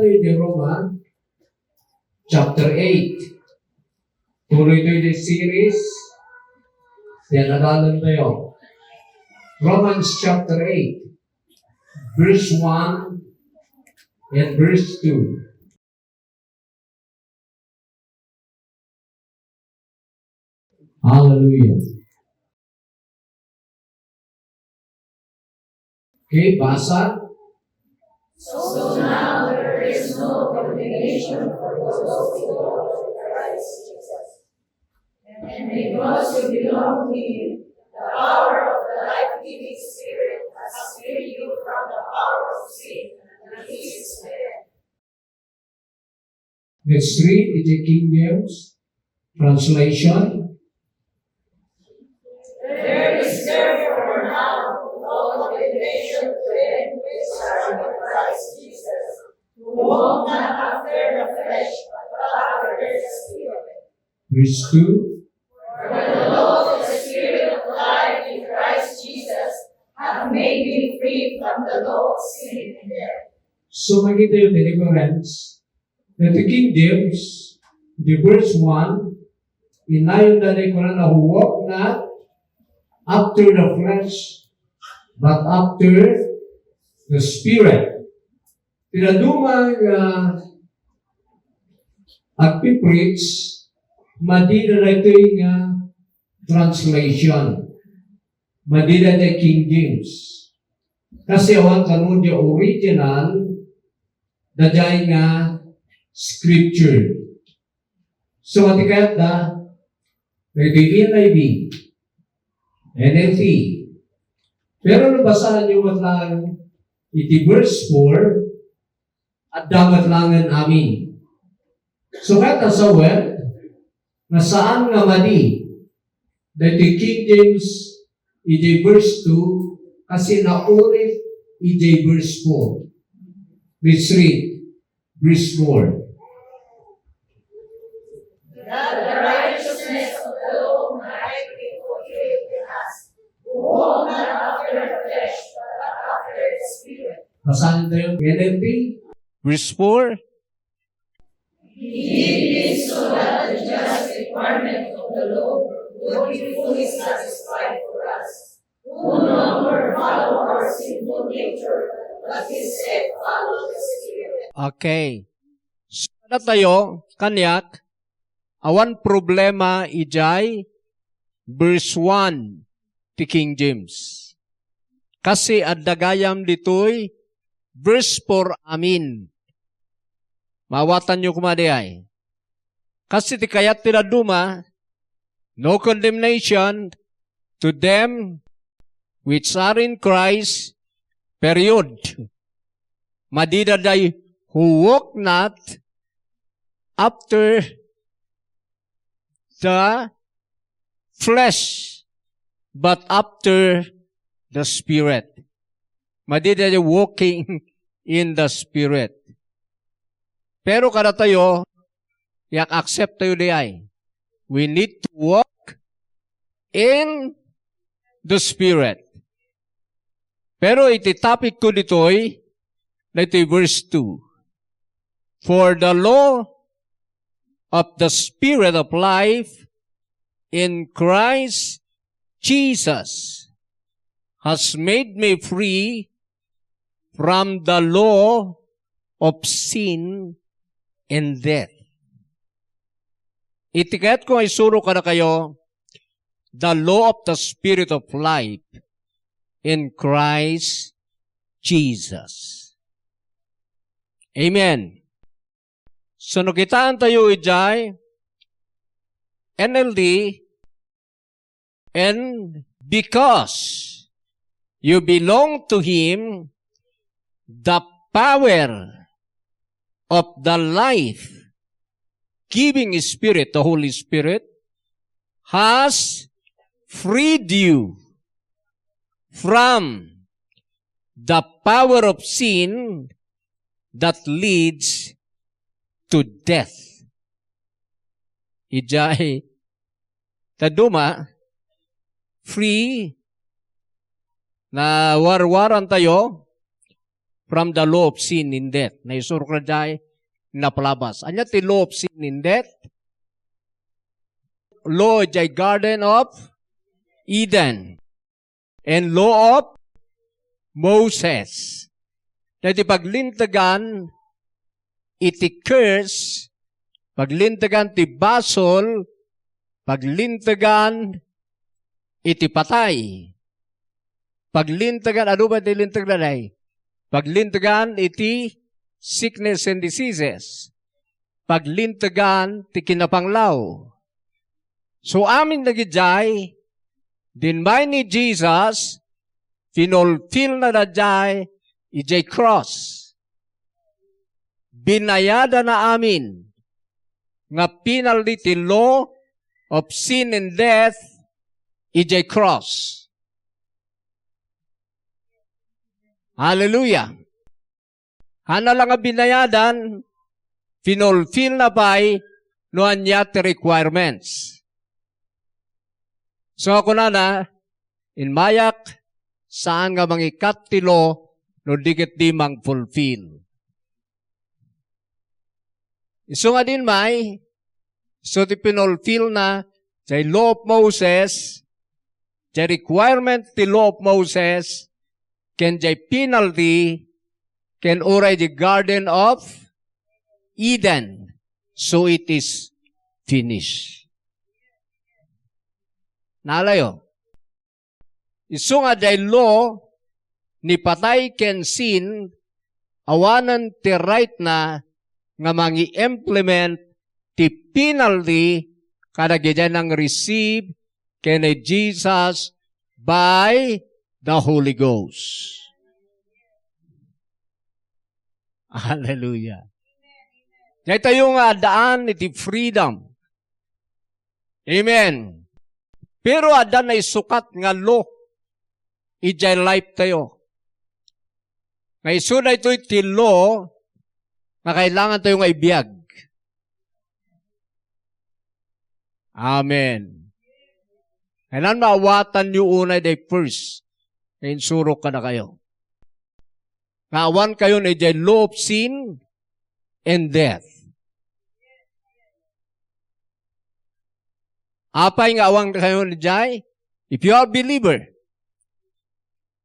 tayo di Roma, chapter 8. Tuloy tayo di series. Yan, nadalan tayo. Romans chapter 8, verse 1 and verse 2. Hallelujah. Okay, basa. So now there is no condemnation for those who belong to Christ Jesus. And because you belong to Him, the power of the life-giving Spirit has freed you from the power of sin and His death. Let's read the King James translation. There is therefore now no condemnation to them which are in Christ Jesus, who walk not after the flesh, but after the Spirit. Verse 2. For the law of the Spirit of life in Christ Jesus hath made me free from the law of sin and death. So makita yung deliverance na the King James, the verse 1, inayon na rin ko na walk not after the flesh, but after the Spirit. Tinadumang agpipreach, madida na ito yung translation. Madida na King James. Kasi awan kanun di original, dadya nga scripture. So, matikayat na, ito NIV, NLT. Pero nabasahan nyo matlang iti verse 4 at damat langan amin. So kata sa web, na saan nga madi, dahil King James iti verse 2 kasi naulit iti verse 4. Let's read verse 4. That the righteousness of the law might be fulfilled in us, who walk not after the flesh, but after the Spirit. Basahin tayo, NLT. Verse 4, He did this so that the just requirement of the law would be fully satisfied for us, who no longer follow our sinful nature, but instead follow the Spirit. okay. So, na tayo, kanyak, awan problema ijay, verse 1, ti King James. Kasi adagayam ditoy, verse 4 amin. Mawatan nyo kumadi ay. Kasi ti kayat tila duma, no condemnation to them which are in Christ, period. Madidaday who walk not after the flesh, but after the Spirit. Madidaday walking in the Spirit. Pero kada tayo, yak accept tayo di ay. We need to walk in the Spirit. Pero iti topic ko ditoy, na ito'y verse 2. For the law of the Spirit of life in Christ Jesus has made me free from the law of sin and death. Itikayat ko ay suro ka na kayo, the law of the Spirit of life in Christ Jesus. Amen. So, nakitaan tayo ijay, NLD, and because you belong to Him, the power of the life-giving Spirit, the Holy Spirit, has freed you from the power of sin that leads to death. Ijay, taduma, free, na warwaran tayo from the law of sin and death. Na isurok na dyan, napalabas. Anya ti law of sin and death? Law jay Garden of Eden. And law of Moses. Na ti paglintagan, iti curse, paglintagan ti basol, paglintagan, iti patay. Paglintagan, ano ba iti lintagan ay? Paglintagan, iti sickness and diseases. Paglintagan, ti kinapanglaw. So amin nagijay, dinmay ni Jesus, finulfill na dajay, ijay cross. Binayada na amin, nga penalty ti law of sin and death, ijay cross. Hallelujah. Hana lang nga binayadan, finulfill na ba'y no anya ti requirements. So ako na, in mayak, saan nga mangikat ti law, no dikit di mang fulfill. Iso nga din may, so ti pinulfill na, jay law of Moses, jay requirement ti law of Moses, ken jay penalty, ken uray the Garden of Eden. So it is finished. Nalayo. Iso nga jay law, ni patay ken sin, awanan ti right na, nga mangi-implement ti penalty kadagyan ng receive kay Jesus by the Holy Ghost. Hallelujah. Ito yung daan iti freedom. Amen. Pero adan na isukat nga law, ijay life tayo. Nga iso na ito iti law, na kailangan tayo nga ibiyag. Amen. Kailan maawatan nyo unay day first, na insurok ka na kayo. Naawan kayo na day law of sin and death. Apay nga awang kayo na day, if you are a believer,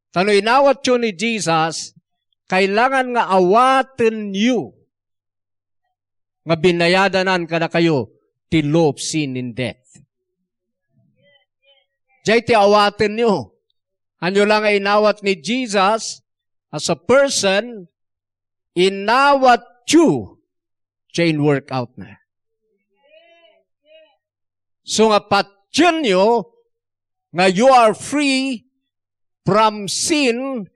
tano inawat yun ni Jesus, kailangan nga awatin nyo nga binayadanan ka na kayo ti law of sin and death. Diyay ti awatin nyo. Ano lang ay inawat ni Jesus as a person, inawat you, chain work out na. So nga patyon nyo, nga you are free from sin,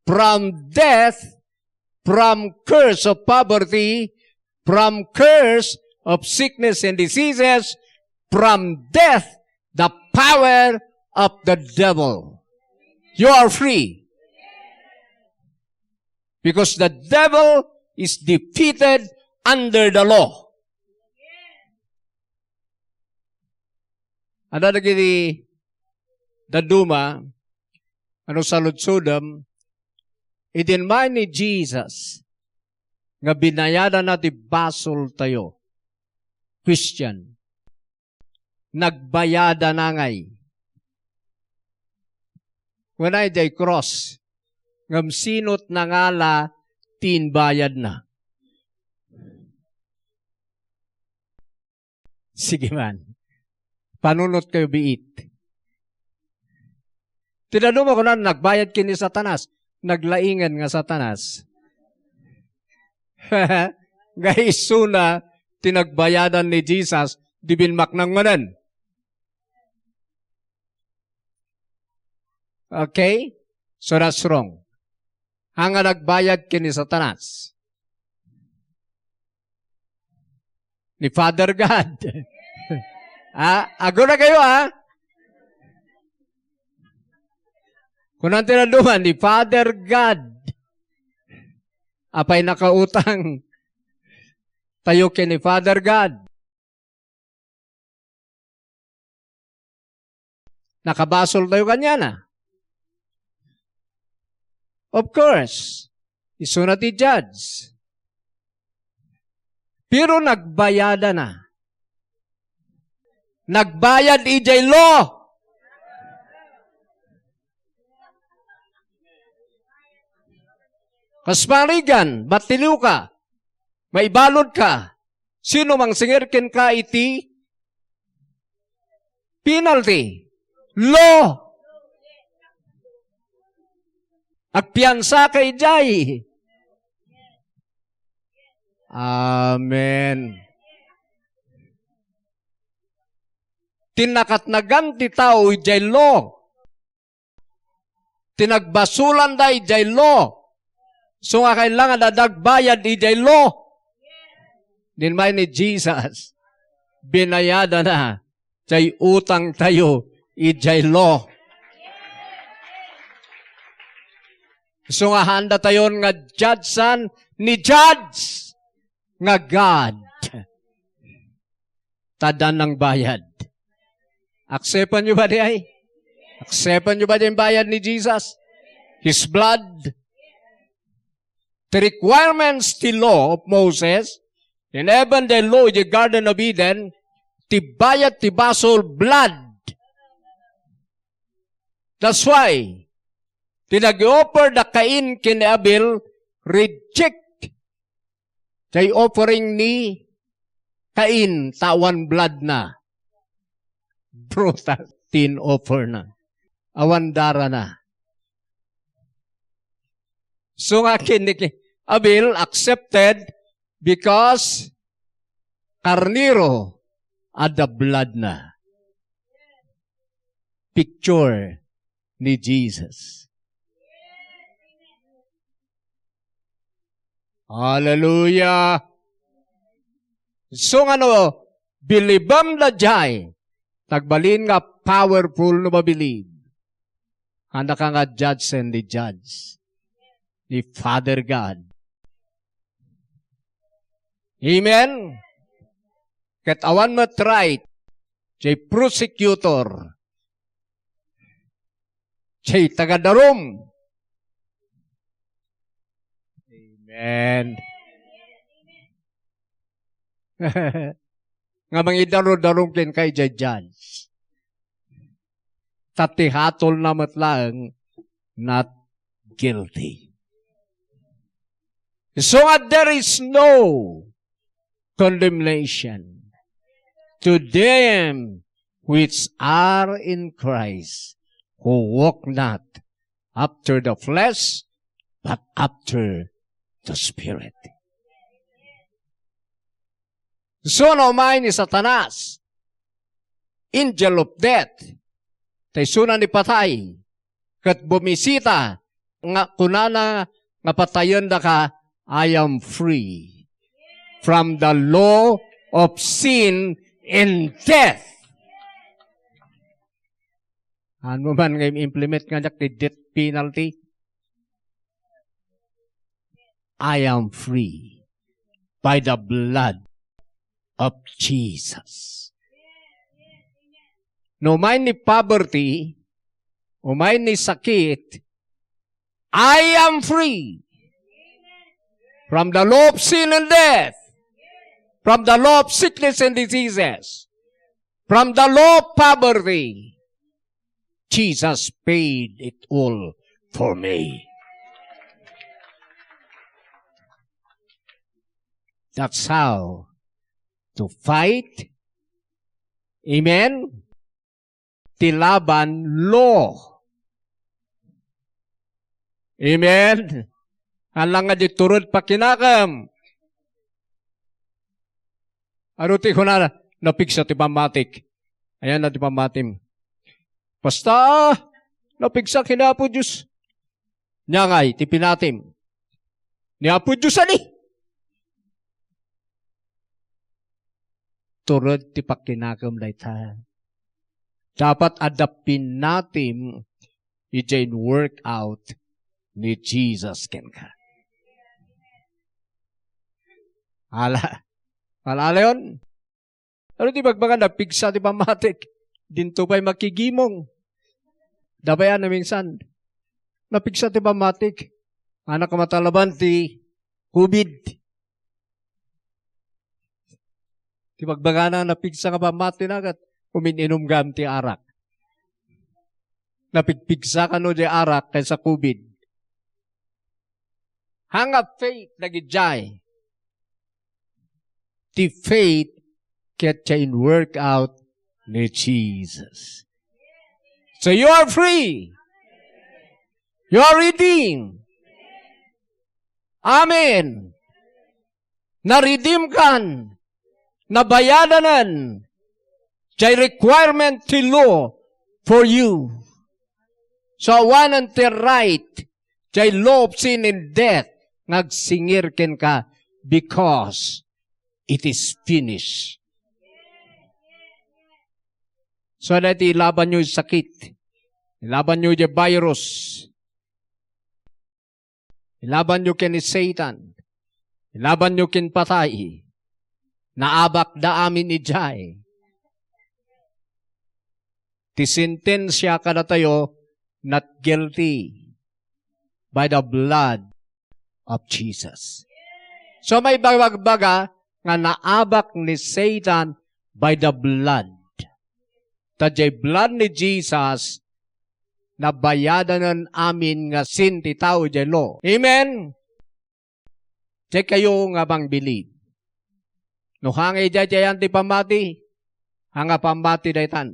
from death, from curse of poverty, from curse of sickness and diseases, from death, the power of the devil. You are free. Because the devil is defeated under the law. Ano naging daduma, ano saludsudam, idinmay ni Jesus, nga binayadan natin basol tayo. Christian. Nagbayada na ngay. When I day cross, ngam sinot na ngala, tinbayad na. Sige man. Panunot kayo biit. Tinanong mo ko na, nagbayad kini Satanas. Naglaingan nga Satanas. Guys, suna, tinagbayadan ni Jesus, di binmak ng manan. Okay? So that's wrong. Ang nagbayad kini Satanas. Ni Father God. Ago na kayo, Kung ang tinaduman, ni Father God. Apay nakautang tayo kini Father God. Nakabasol tayo kanya na. Of course. Isu na ti judge. Pero nagbayada na. Nagbayad ijay law. Kasmarigan, batiliw ka, maibalod ka, sino mang singirkin ka iti penalty, law. Agpiansa kay jay. Amen. Tinakatnagan ti tao ijay law. Tinagbasulan da ijay law. So nga kailangan dadagbayad ijay law. Dinmay ni Jesus, binayada na, jay utang tayo ijay law. So nga handa tayo nga judgean ni judge nga God. Tadan ng bayad. Acceptan nyo ba di ay? Acceptan nyo ba di yung bayad ni Jesus? His blood? The requirements, the law of Moses, and even the law in the Garden of Eden, ti bayad ti basol blood. That's why, tinag-offer na Cain kini Abel, reject kay offering ni Cain, tawan blood na. Brutal, tin offer na. Awandara na. So nga kini Abel accepted because karniro ada blood na. Picture ni Jesus. Hallelujah. So nga no, bilibam na jay, tagbalin nga powerful no mabilib. Handa ka nga judge and the judge. Ni Father God. Amen? Katawan mo right, jay prosecutor, jay tagadarom. Amen. Nga mga idaro-darong kin kay jay judge. Tatihatol na matlang, not guilty. So there is no condemnation to them which are in Christ, who walk not after the flesh, but after the Spirit. So naumay ni Satanas, angel of death, tay suna ni patay, kat bumisita, nga kunana nga patayon da ka, I am free from the law of sin and death. Ano man ngayon implement nga the death penalty? I am free by the blood of Jesus. No may ni poverty, o may ni sakit, I am free from the law of sin and death, from the law of sickness and diseases, from the law of poverty. Jesus paid it all for me. That's how to fight, amen, tilaban law. Amen. Alang nga di turod pa kinakam. Ano ti ko na napigsa ti pamatik. Ayan na ti pamatim. Basta, napigsa kinapo Diyos. Nyangay, ti pinatim. Niapo Diyos ani. Turod ti pakinakam na ita. Dapat adaptin natin i-jain workout ni Jesus ken ka. Alala yun? Ano di bagbaga napigsa di pamatik? Dinto pa'y makigimong. Dabayan na minsan. Napigsa di pamatik. anak kamatalaban ti COVID. Ti pagbagana napigsa nga pamati nagat, umininom gam ti arak. Napigpigsa ka no di arak kaysa COVID. Hangap faith nagijay. Ti faith ket in work out ni Jesus. So you are free. You are redeemed. Amen. Na-redeem kan. Nabayadanan. Jay requirement ti law for you. So one and the right. Jay law of sin and death. Nagsingir ken ka because it is finished. So that ilaban nyo yung sakit. Ilaban nyo yung virus. Ilaban nyo ken ni Satan. Ilaban nyo ken patay. Naabak da amin ijay. Ti sentensya ka na tayo not guilty by the blood of Jesus. So may bagbaga nga naabak ni Satan by the blood. Tadjay blood ni Jesus nabayadanan amin nga sin ti tao jay law. Amen? Jay kayo nga bang believe. No hangay jay ti pamati, hanga pamati daytan.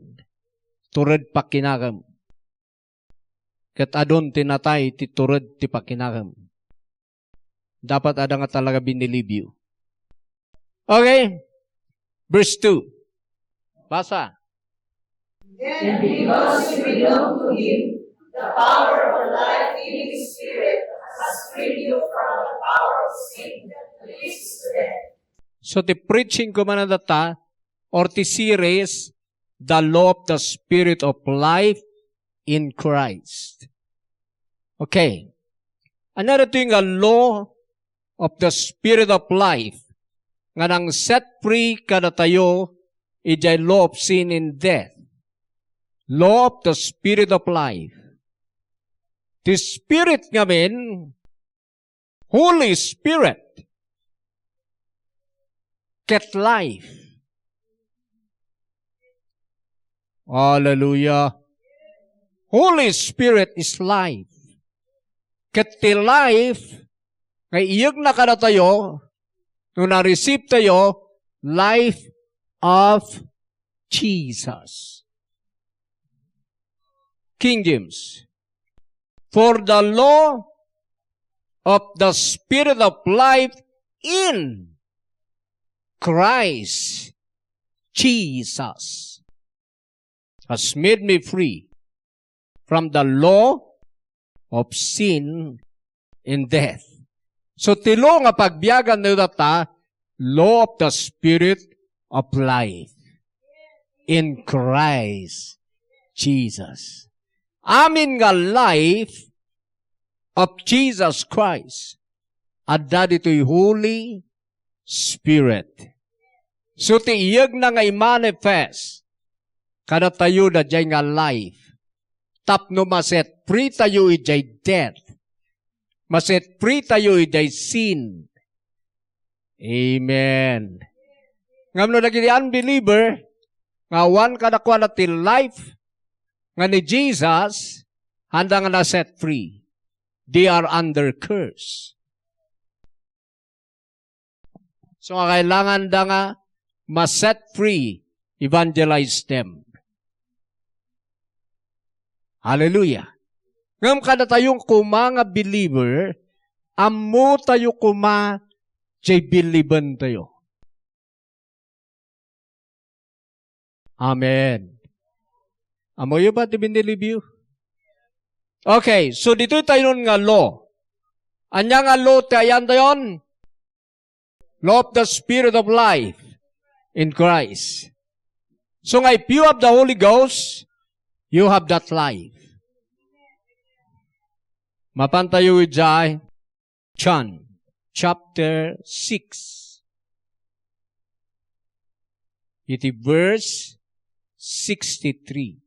Turad pakinagam. Kat adon tinatay ti turad ti pakinagam. Dapat ada nga talaga binilieve you. Okay? Verse 2. Basa. Then because you belong to Him, the power of the life-giving Spirit has freed you from the power of sin that leads to death. So the preaching ko man data, or the series, the law of the Spirit of life in Christ. Okay. Another thing, a law of the Spirit of life, nga nang set free ka na tayo, ijay law of sin and death. Law of the Spirit of life. The Spirit ngamin, Holy Spirit, get life. Hallelujah. Holy Spirit is life. Ket ti life, ngay iyag na ka na tayo, nung na-receive tayo, life of Jesus. King James. For the law of the Spirit of life in Christ Jesus has made me free from the law of sin and death. So tilo nga pagbiyagan na data, law of the Spirit of life in Christ Jesus. Amin nga life of Jesus Christ adda dito'y Holy Spirit. So tiiyag na nga i-manifest kada tayo na dyan nga life. Tapno maset free tayo ijay death. Maset free tayo ijay sin. Amen. Ngamno naging unbeliever, nga one kadakwa na till life, nga ni Jesus, handa nga na set free. They are under curse. So nga kailangan da nga ma-set free, evangelize them. Hallelujah. Ngam kada tayong kumanga believer, amo tayo kuma jay biliban tayo. Amen. Amo yun ba ti binilieve you? Okay, so dito tayo nun nga law. Anya nga law tayan tayon? Law of the Spirit of life in Christ. So nga if you have the Holy Ghost, you have that life. Mapantayo ijay, John chapter 6. Iti verse 63.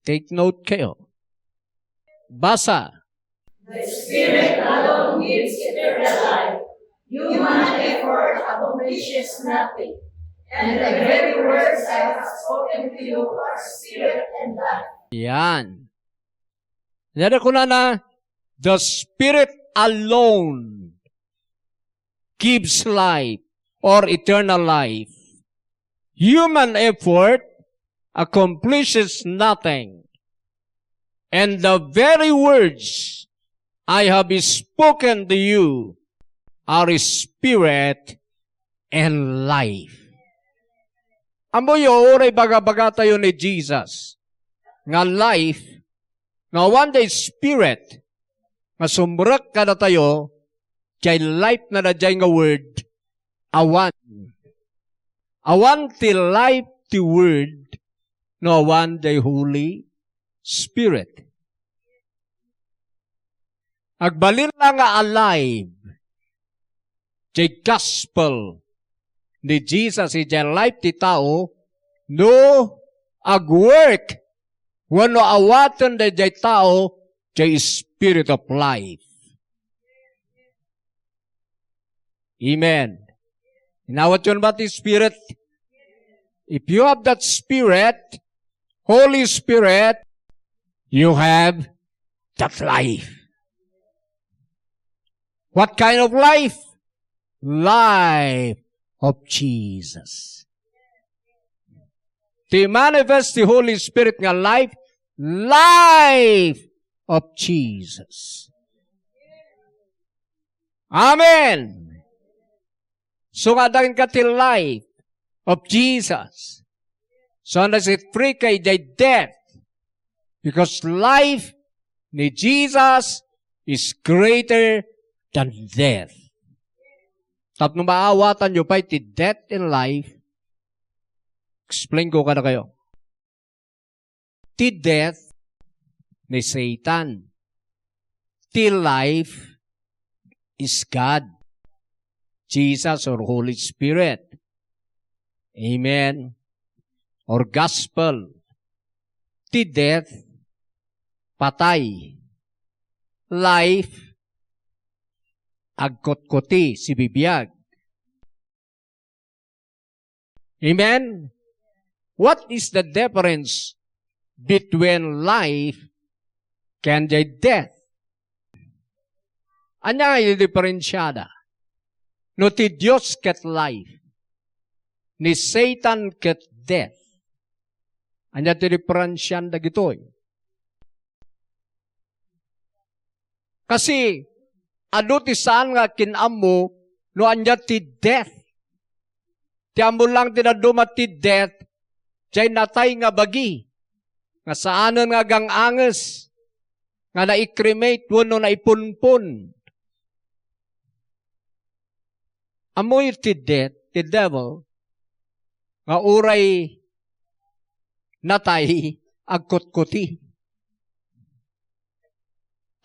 Take note kayo. Basa. The Spirit alone gives eternal life. Human effort accomplishes nothing. And the very words I have spoken to you are spirit and life. Yan. Yan ko na the Spirit alone gives life or eternal life. Human effort accomplishes nothing. And the very words I have spoken to you are spirit and life. Amo yo oray baga-baga tayo ni Jesus. Nga life, nga one day spirit, nga sumrak ka na tayo, jay life na na jay nga word, awan. Awan ti life ti word, no awan day Holy Spirit. Agbalin lang nga alive, jay gospel, ni Jesus, ijay life ti tao, no agwork, wano awatan da jay tao, jay spirit of life. Amen. Inawat yun ba ti spirit? If you have that spirit, Holy Spirit, you have that life. What kind of life? Life of Jesus. To manifest the Holy Spirit nga life, life of Jesus. Amen. So nga dahil ka till life of Jesus. So na si free kay day death. Because life ni Jesus is greater than death. Tapos nung maawatan nyo pa iti death and life, explain ko ka na kayo. Ti death ni Satan. Ti life is God, Jesus or Holy Spirit. Amen. Or gospel. Ti death, patay. Life, agkot-koti, si bibiyag. Amen? What is the difference between life and death? Anya yung diferensyada? No ti Diyos ket life, ni Satan ket death. Anya ti diferensyan da gitoy. Kasi, ano ti saan nga kinamo, no anya ti death. Ti amo lang tinaduma ti death, jay natay nga bagi. Nga saanan nga ganganges, nga na-cremate, wano na-ipunpun. Amoy ti death, ti devil, nga uray natay, agkot-kuti.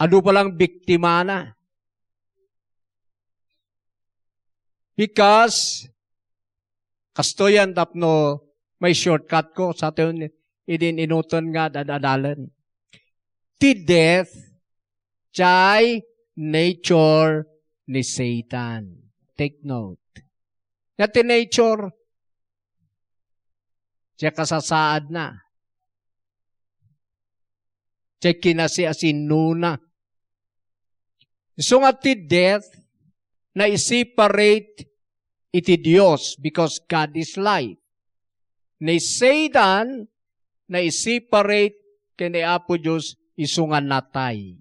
Ano palang biktima na? Because, kastoyan tapno, may shortcut ko sa atin, inuton nga dadadalan. Ti death, chay nature ni Satan. Take note. Nga ti nature, chay kasasaad na. Chay kinasi-asin nuna. So nga ti death, na i-separate iti Diyos because God is life. Ni Satan, na i-separate kini Apo Diyos isungan natay.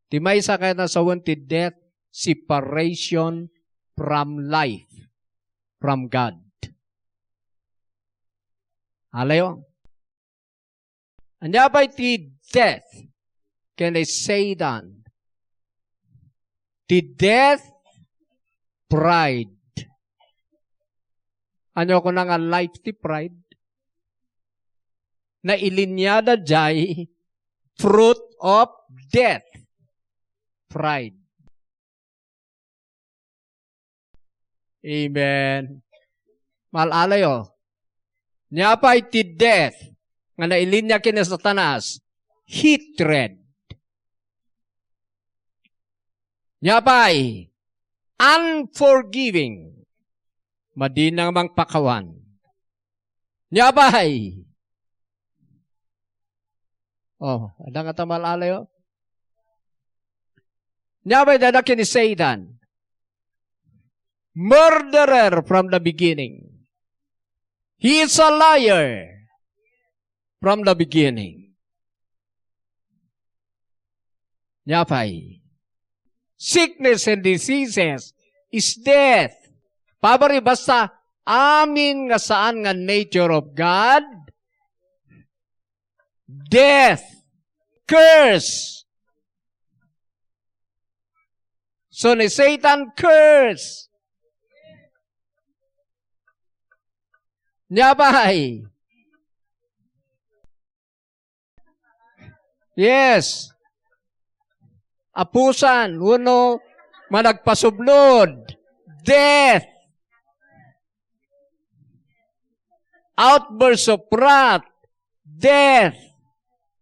Di may isa kaya nasawan ti death, separation from life, from God. Alayo? Anya ba ti death, kini Satan, ti death, pride. Ano ko na nga life ti pride? Na ilinyada jay, fruit of death. Pride. Amen. Malalayo. Niya pa iti death, nga nailinya kina Satanas, hatred. Yapay, unforgiving. Madinang mang pakawan. Yapay. Oh, ada nga tamalalayo. Yapay dadakin ni Satan. Murderer from the beginning. He is a liar from the beginning. Yapay. Sickness and diseases is death. Pabari basta amin nga saan nga nature of God? Death. Curse. So ni Satan curse. Nyabay. Yes. Apusan, uno, managpasublod, death, outbursts of wrath, death.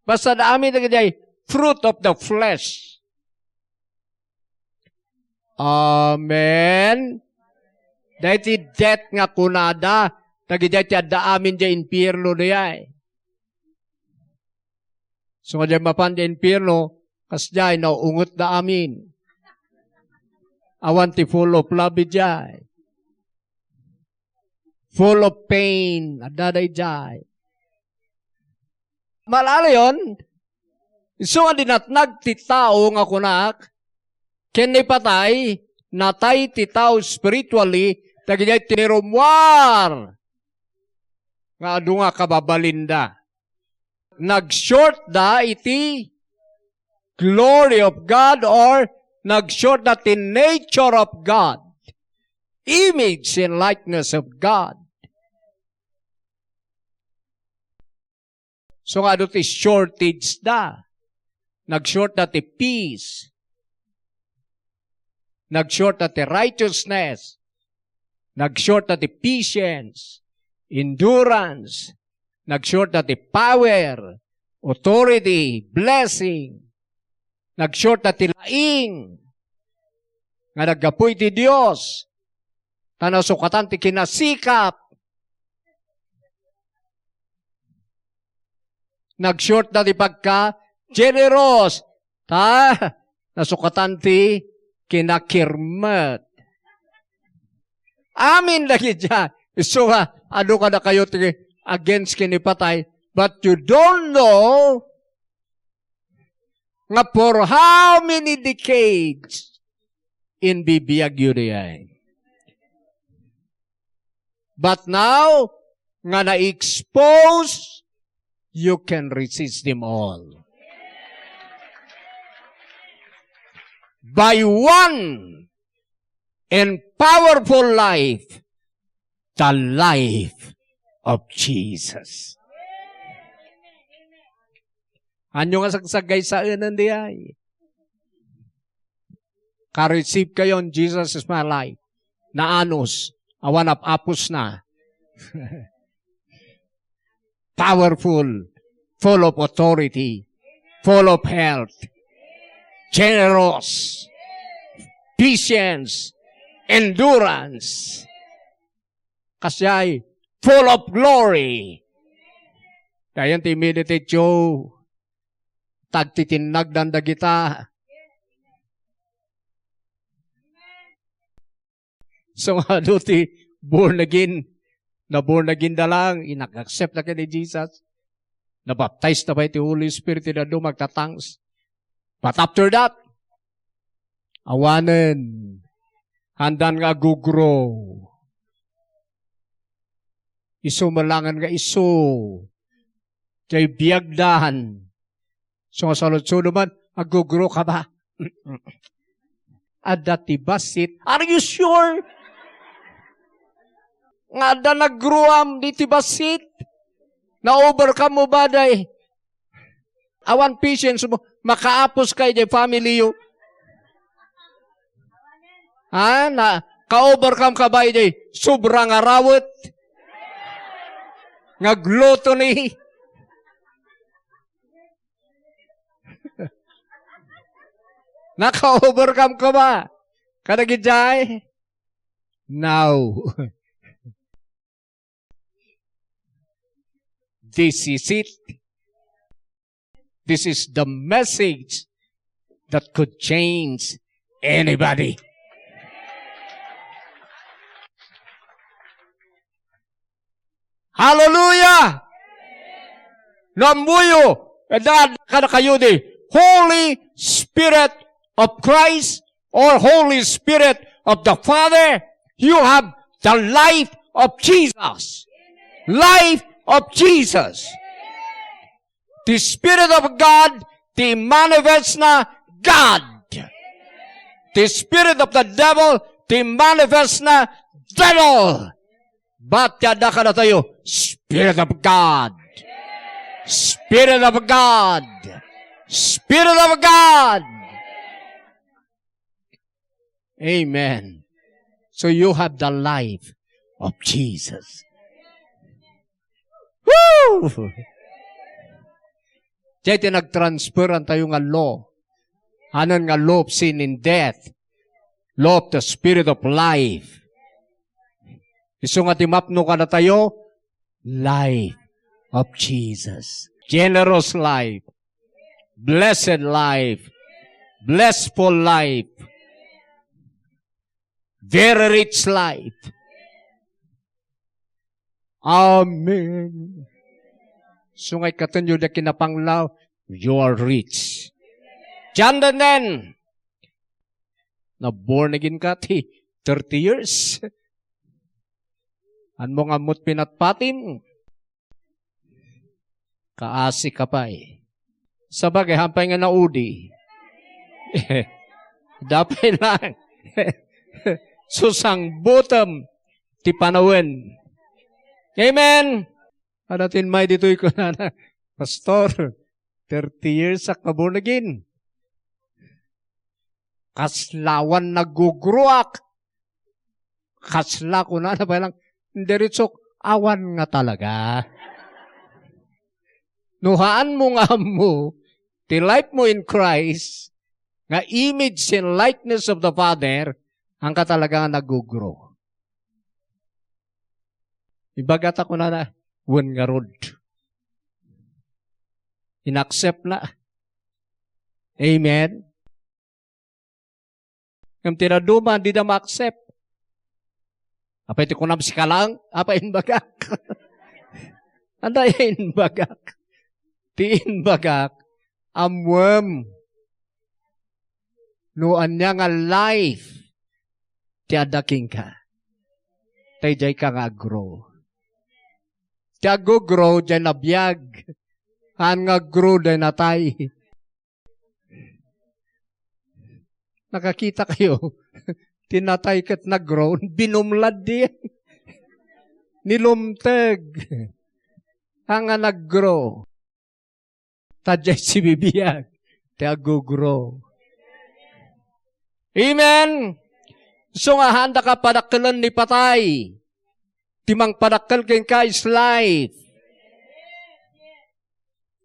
Basta na amin na fruit of the flesh. Amen. Dahil death nga kunada, nagigay da amin dya impyerno niya. So nga dyan mapan dya impyerno, kas dyan, nauungot na amin. Awan ti full of love dyan. Full of pain, adaday dyan. Malala yun, so nga dinatnag ti tao nga kunak, kinipatay, natay ti tao spiritually, nagigay tinirumwar. Nga adu nga kababalinda. Nag-short da iti glory of God or nag-short na ti nature of God. Image and likeness of God. So nga doon ti shortage da. Nag-short na ti peace. Nag-short na ti righteousness. Nag-short na ti patience. Endurance. Nag-short na ti power. Authority. Blessing. Nag-short na ti laing. Nga naggapoy ti Diyos. Tanasukatan ti kinasikap. Nag-short na ti pagka generous. Nasukatan ti kinakirmat. Amin lagi dyan. So ano ka na kayo ti against kinipatay, but you don't know nga for how many decades in bibiyag yun yan. But now, nga na-expose, you can resist them all. By one and powerful life, the life of Jesus. Anyo nga sagsagay sa unan di ay. Ka-receive kayo on Jesus is my life. Naanos, awan apos na. Powerful, full of authority, full of health, generous, patience, endurance. Kasi ay full of glory. Kaya ti meditate Joe, tagtitinag danda kita. So nga ti born again, na born again na lang, inag-accept na kayo ni Jesus. Na-baptize na ba iti Holy Spirit na doon magtatangs. But after that, awanan, handan nga gugrow. Iso malangan nga iso. Kay biyagdahan. So nga salod-sulo man, agugrow ka ba? Adati basit. Are you sure? Nga da nagruam di tibasit. Na-overcome mo ba day? Awan patience mo. Makaapos kayo day family you. Ha? Na, ka-overcome ka ba day? Sobrang arawat. Nga gluttony. Naka-overcome ka ba? Kadagidjay? Now. This is it. This is the message that could change anybody. Hallelujah! Nambuyo, edad kada kayo di, Holy Spirit of Christ or Holy Spirit of the Father, you have the life of Jesus. Life of Jesus. The Spirit of God, the manifest na God. The Spirit of the devil, the manifest na devil. But yada ka na tayo, Spirit of God. Spirit of God. Spirit of God. Amen. So you have the life of Jesus. Woo! Dito nag-transferan tayo nga law. Anan nga law of sin and death. Law of the Spirit of life. Iso nga timapno ka na tayo, life of Jesus. Generous life. Blessed life. Blessful life. Very rich life. Amen. So ngay katanyo na kinapanglaw, you are rich. Diyan din. Na born again ka, 30 years. An mo nga mo't pinatpatin. Kaasi ka pa eh. Sabagay, hampay nga naudi. Dapay lang. Susang bottom, ti panawin. Amen! Adatin may dito'y ko na, Pastor, 30 years sa kabunagin. Kaslawan nagugruak. Kasla ko na palang, diritsok, awan nga talaga. Nuhaan mo nga mo, the life mo in Christ, nga image and likeness of the Father, ang katalaga nga nagugro. Ibagat ako na wan nga rod. Inaccept na. Amen? Yung tinaduman, di na ma-accept. Apa ito kunam si kalang? Apa inbagak? Anda inbagak. Ti inbagak. Amwem. Nuan niya nga life. Ti adaking ka. Tayjay ka nga grow. Ti ago-grow, dyan nabiyag. Han nga grow, dyan natay. Nakakita kayo. Tinatay kat nag-grow, binumlad din. Nilumtag. Hanga nag-grow. Tadjay si bibiyag. Ti ago-grow. Amen! So nga handa ka padakalan ni patay. Timang padakal ken ka is life.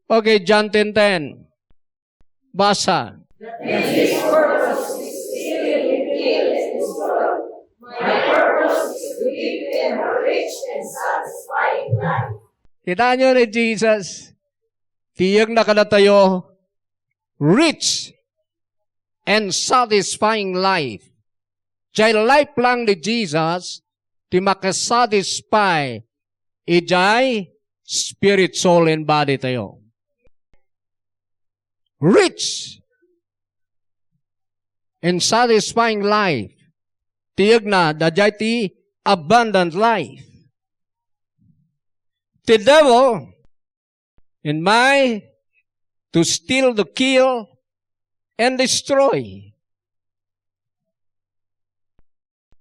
Okay, John 10:10. Basa. His purpose is still to kill and destroy. My purpose is to give them a rich and satisfying life. Kita nyo ni Jesus, tiyag na ka na tayo, rich and satisfying life. Jay life lang ni Jesus, ti makasatisfy, ijay spirit, soul, and body tayo. Rich and satisfying life. Tiyag na, dajay ti abundant life. The devil, in my, to steal, to kill, and destroy.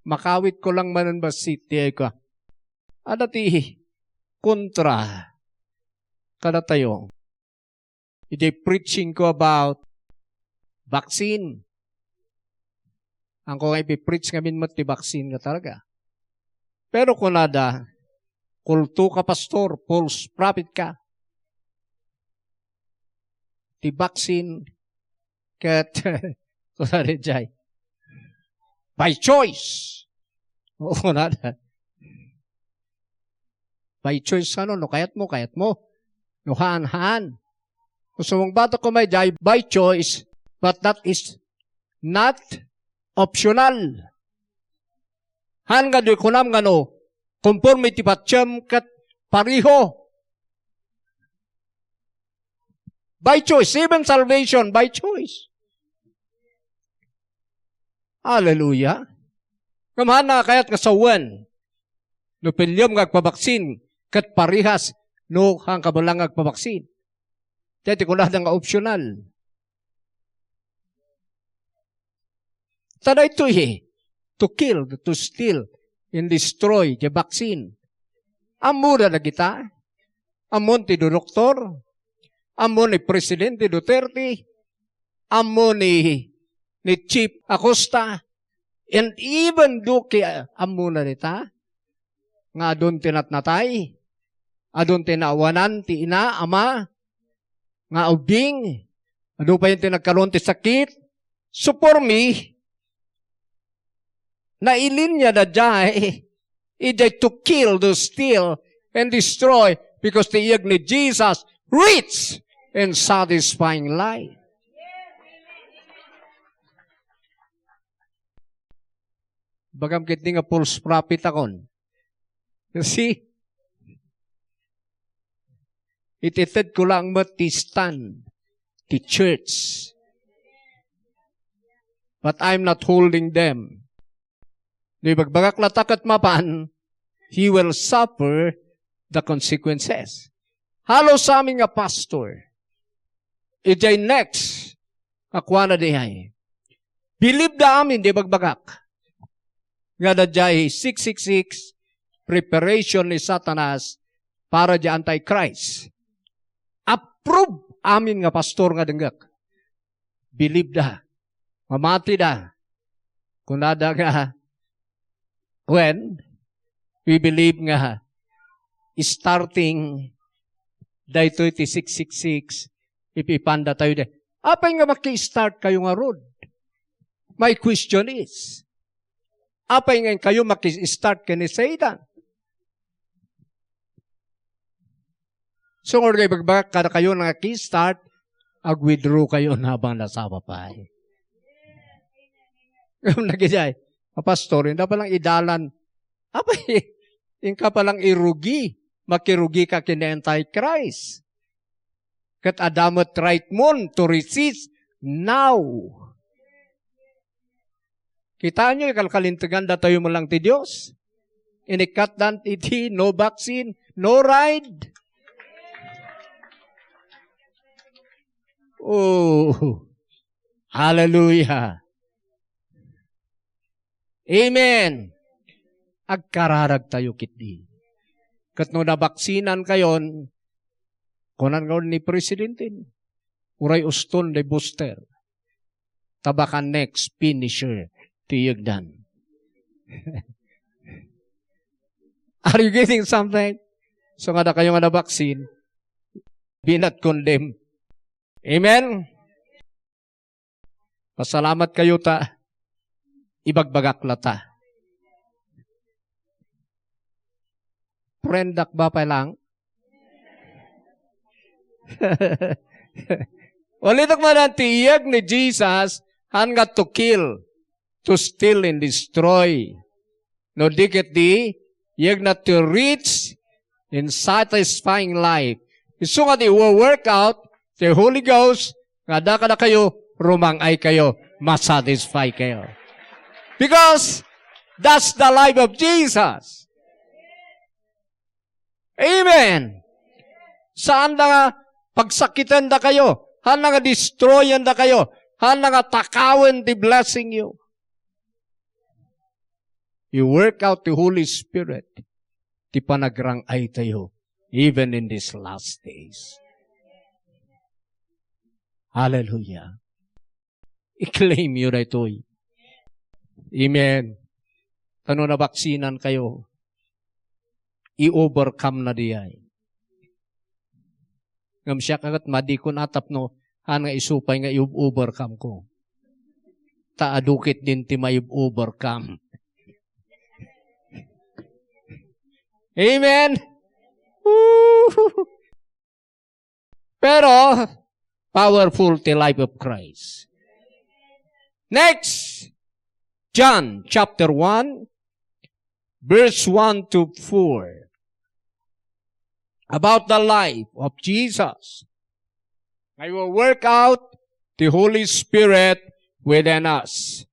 Makawit ko lang manan ba city ko. Ada ti kontra kada tayo. Iti preaching ko about vaccine. Ang ko nga ipipreach ngamin mo ti vaccine ka talaga. Pero kung nada, kulto ka pastor, false prophet ka. Ti vaccine kat Kunwari jay. By choice. Oo na. By choice ano, no kayat mo. No haan. So mong bata ko may jay, by choice, but that is not optional. Han nga di kunam nga no, conformity patsyam kat pariho. By choice, even salvation, by choice. Hallelujah. Kamahan na kayat kasawan. No pilyom ngagpabaksin, kat parihas, no hang kabalang ngagpabaksin. Dati ko lahat nga optional. Tada ito to kill, to steal, and destroy the vaccine. Amura na kita. Amon ti doktor. Amon ni Presidente Duterte. Amon ni Chief Acosta. And even do kaya amuna nita. Nga doon tinatnatay. Adon tinawanan ti ina, ama. Nga ubing. Ano pa yung tinagkaroon ti sakit. So for me, nailinya na jay, ijay to kill, to steal, and destroy, because the iyag ni Jesus, rich and satisfying life. Bagam kit nga false prophet akon. See? Itited ko lang matistan, the church. But I'm not holding them. Di bagbagak latak at mapan, he will suffer the consequences. Halo sa aming nga pastor. Ijay next, akwa na dihay. Believe da amin, di bagbagak. Nga na jay 666, preparation ni Satanas para di Antichrist. Approve amin nga pastor nga denggak. Believe da. Mamati da. Kunada nga, when we believe nga, starting dahito iti 666, ipipanda tayo de. Apay nga maki-start kayo nga road? My question is, apay nga kayo maki-start ka ni Satan? So, kung kayo bagbak, kada kayo naki-start, ag-withdraw kayo habang nasa papay. Kung nagijay, pastor, hindi palang idalan. Apay, yung ka palang irugi. Makirugi ka kina Antichrist. Kat adamot right mon to resist now. Kita nyo, ikalkalintagan da tayo mo lang ti Diyos. Inikat dan iti, no vaccine, no ride. Oh, hallelujah. Amen. Agkararag tayo kitdi. Kat no nabaksinan kayon, kunan kaon ni Presidente, uray uston de booster. Tabakan next, finisher, tiyagdan. Are you getting something? So nga na kayo nga nabaksin, be not condemned. Amen? Pasalamat kayo ta, ibagbagak lata. Prendak ba pa lang? Walitak man ang tiyag ni Jesus, hanggat to kill, to steal and destroy. No dikit di, yag na to reach in satisfying life. Iso nga di work out, the Holy Ghost, nga da ka na kayo, rumangay kayo, masatisfy kayo. Because that's the life of Jesus. Amen. Saan na nga pagsakitan da kayo? Han na nga destroyan da kayo? Han na nga takawan di blessing you? You work out the Holy Spirit. Di panagrangay tayo. Even in these last days. Hallelujah. I-claim yun na ito'y. Amen. Tano na baksinan kayo. I-overcome na diyay. Ngam siya kagat madikon atap no, han nga isupay nga i-overcome ko. taadukit din ti may overcome. Amen? Woo! Pero, powerful the life of Christ. Next, John chapter 1, verse 1 to 4. About the life of Jesus. I will work out the Holy Spirit within us.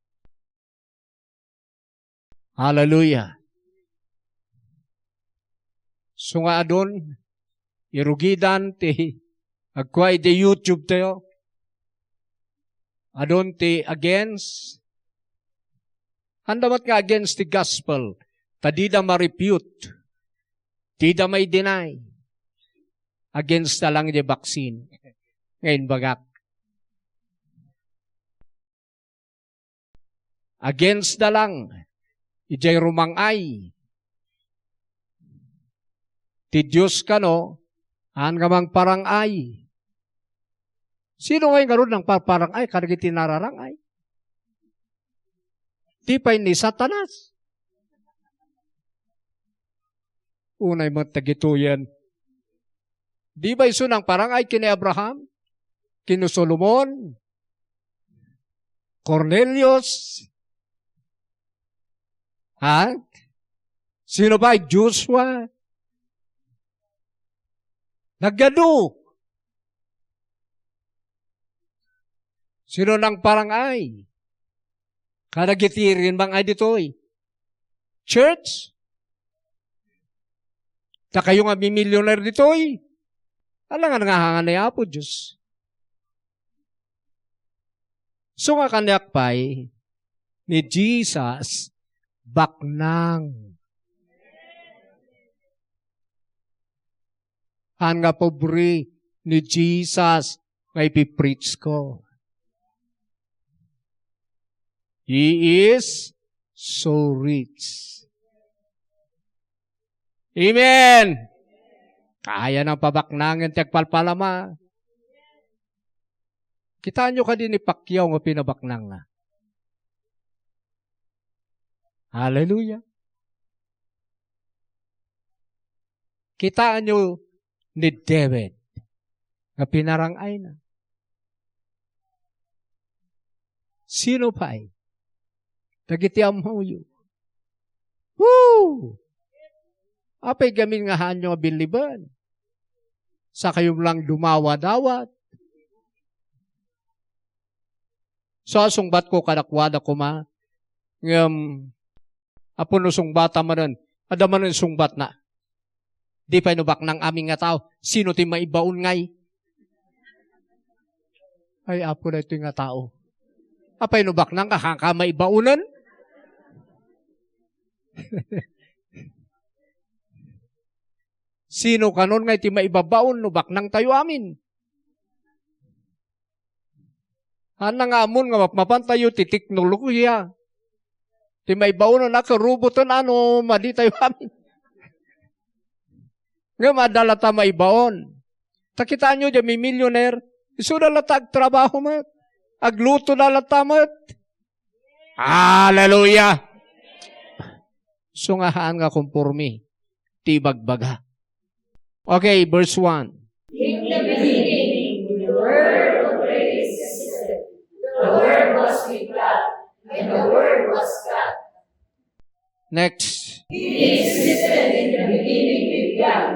Hallelujah. So nga doon, irugidan ti agkway di YouTube tayo. Adon ti against. Handamat nga against the gospel. Tadida ma-repute. Tida may deny. Against na lang di vaccine. Ngayon bagak. Against na lang. Ijay rumangay. Ti Diyos ka no, an kamang parangay. Sino ngayon karoon ng parangay? Karagiti nararangay. Di pa'y ni Satanas. Unay magtagituyan. Di ba iso ng parangay kini Abraham? Kini Solomon? Cornelius? Ha? Sino ba? Joshua? Nagado. Sino nang parangay? Karagitirin bang ay ditoy? Church? Ta kayo nga millionaire ditoy? Alang nga hangan na yapo, Diyos. So nga kanyak pa'y ni Jesus baknang. Han nga pobre ni Jesus nga ipipreach ko. He is so rich. Amen! Kaya ng pabaknangan tiyagpalpalama. Kitaan nyo ka din ni Pacquiao nga pinabaknang nga. Hallelujah! Kitaan nyo ni David nga pinarangay na. Sino pa ay? Dagiti amhuyo. Woo! Apay gamin nga hanyo nga biliban. Sa kayong lang dumawa-dawat. So, sungbat ko kadakwada ko ma. Apo no sungbata man nun. Adaman nun sungbat na. Di pa inubak ng aming nga tao. Sino ti maibaon ngay? Ay, apo na ito nga tao. Apay inubak ng kahangka maibaunan? Sino kanon nga iti maibabaon no baknang tayo amin? Hanang amon nga mapantayo ti teknolohiya. Ti maibaon na nakarubutan ano madi tayo amin. Nga madala ta maibaon. Takitaan nyo dyan may millionaire. Iso na latag trabaho mat. Agluto na latamat. Hallelujah! Sungahaan nga kumpurmi. Tibagbaga. Okay, verse 1. In the beginning, the Word already existed. The Word was with God, and the Word was God. Next. He existed in the beginning with God.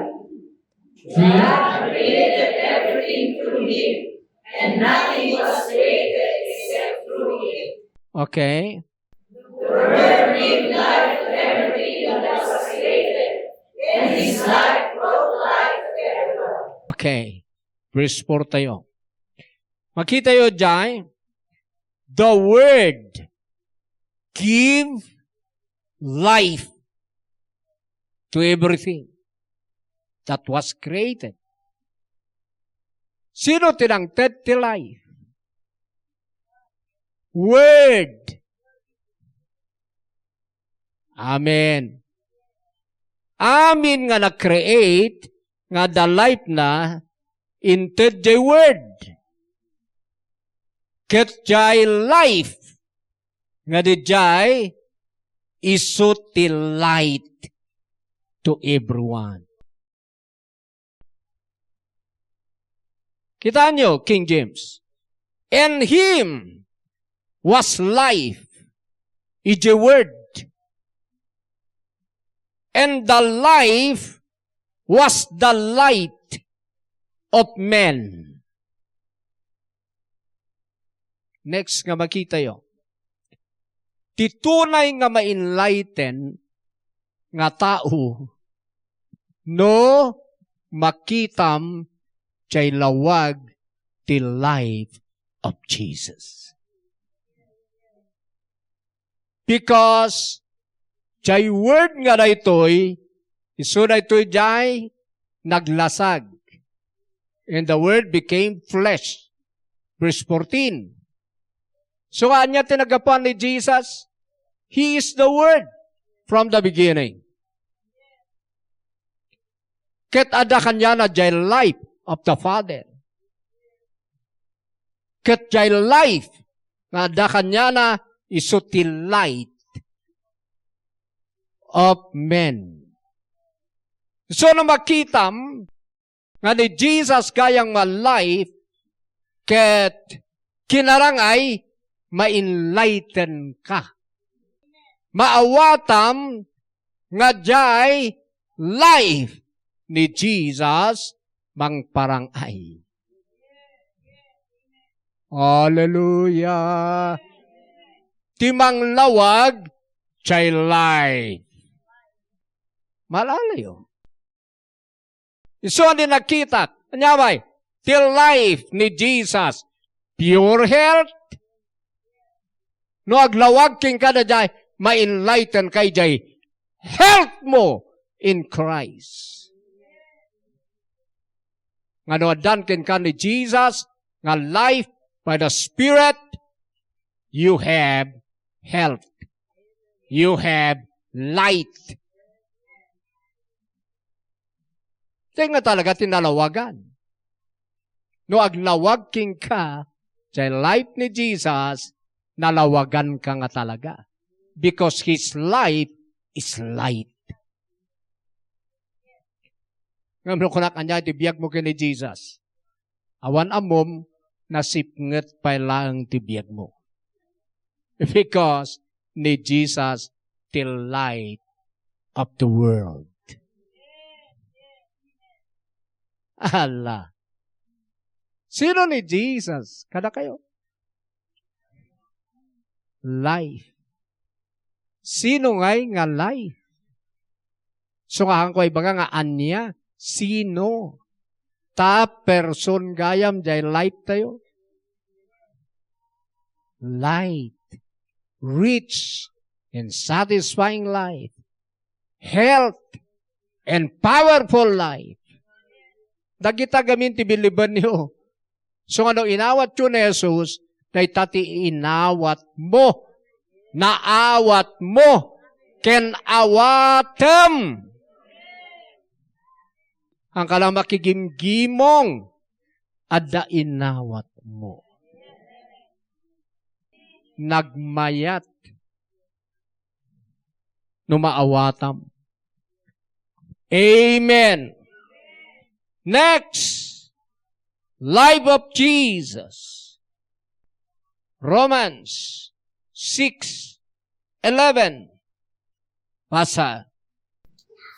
God created everything through Him, and nothing was created except through Him. Okay. The Word gave life to everything that was created, and His life brought life to everyone. Okay. Verse 4 tayo. Makita yun dyan, the Word give life to everything that was created. Sino tinangted ti life? Word. Amen. Amin nga na-create nga the life na into the Word. Ket jay life nga dijay isut ti light to everyone. Kita nyo, King James. In Him was life, is the word. And the life was the light of men. Next nga makita yo. Titunay nga ma-enlighten nga tao no makitam jay lawag ti life of Jesus. Because jay word nga na ito'y iso na ito'y jay naglasag. And the word became flesh. Verse 14. So kanya tinagapan ni Jesus, He is the Word from the beginning. Ket ada kanya na jay life of the Father. Ket jay life nga ada kanya na isuti light of men. So na makitam nga ni Jesus kayang ma-life ket kinarangay ma-enlighten ka. Maawatam nga jay life ni Jesus mangparangay. Hallelujah! Timang lawag jay life. Malalayo. Iso din nakita. Anyabay, till life ni Jesus. Pure health. No aglawag king ka na jay, ma-enlighten kay jay, health mo in Christ. Nga no adan king ka ni Jesus, nga life by the Spirit, you have health. You have light. Tingnan talaga tinalawagan. No aglawag king ka, jay life ni Jesus, nalawagan ka nga talaga. Because His life is light. Ngayon ko na kanya, tibiyag mo kini Jesus. Awan amom, nasipnget pa lang tibiyag mo. Because ni Jesus till light of the world. Allah. Sino ni Jesus? Kada kayo? Life. Sino ngay nga life? So nga ko ibaga nga anya, sino? Ta person gayam jay light tayo? Light. Rich and satisfying life. Health and powerful life. Dagita gamin ti biliban niyo. So ano inawat yun ni Jesus, day tati inawat mo, naawat mo, ken awatem. Ang kalang makigimgimong, ada inawat mo. Nagmayat, numaawatam. Amen. Next, life of Jesus. Romans 6:11. Basa.